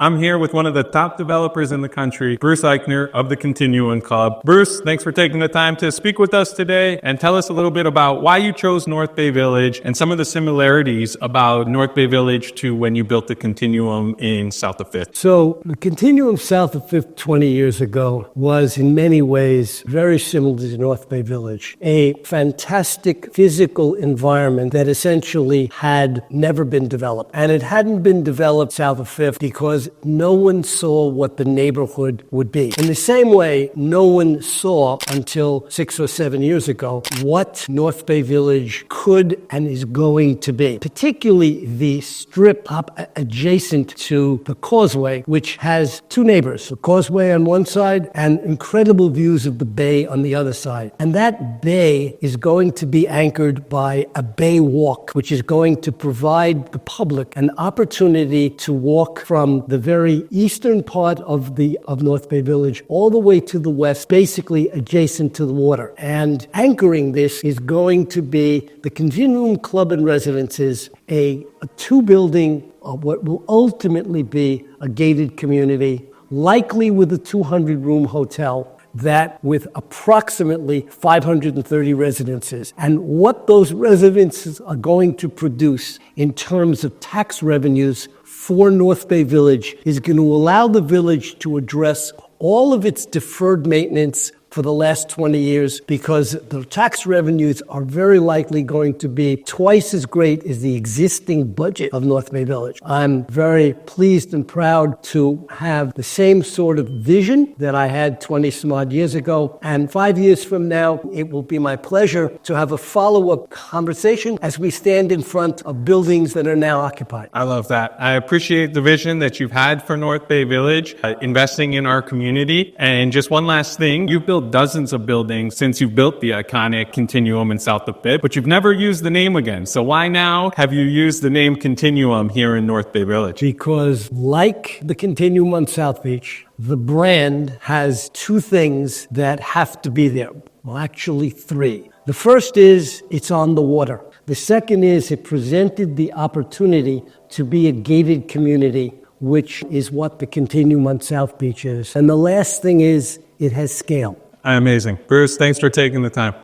I'm here with one of the top developers in the country, Bruce Eichner of the Continuum Club. Bruce, thanks for taking the time to speak with us today and tell us a little bit about why you chose North Bay Village and some of the similarities about North Bay Village to when you built the Continuum in South of 5th. So the Continuum south of 5th 20 years ago was in many ways very similar to North Bay Village, a fantastic physical environment that essentially had never been developed. And it hadn't been developed south of 5th because no one saw what the neighborhood would be. In the same way, no one saw until 6 or 7 years ago what North Bay Village could and is going to be, particularly the strip up adjacent to the causeway, which has two neighbors, the causeway on one side and incredible views of the bay on the other side. And that bay is going to be anchored by a bay walk, which is going to provide the public an opportunity to walk from the very eastern part of North Bay Village all the way to the west, basically adjacent to the water. And anchoring this is going to be the Continuum Club and Residences, a two-building of what will ultimately be a gated community, likely with a 200-room hotel, that with approximately 530 residences. And what those residences are going to produce in terms of tax revenues for North Bay Village is going to allow the village to address all of its deferred maintenance for the last 20 years, because the tax revenues are very likely going to be twice as great as the existing budget of North Bay Village. I'm very pleased and proud to have the same sort of vision that I had 20 some odd years ago. And 5 years from now, it will be my pleasure to have a follow-up conversation as we stand in front of buildings that are now occupied. I love that. I appreciate the vision that you've had for North Bay Village, investing in our community. And just one last thing, you've built dozens of buildings since you've built the iconic Continuum in South of 5th, but you've never used the name again. So why now have you used the name Continuum here in North Bay Village? Because like the Continuum on South Beach, the brand has two things that have to be there. Well, actually three. The first is it's on the water. The second is it presented the opportunity to be a gated community, which is what the Continuum on South Beach is. And the last thing is it has scale. Amazing. Bruce, thanks for taking the time.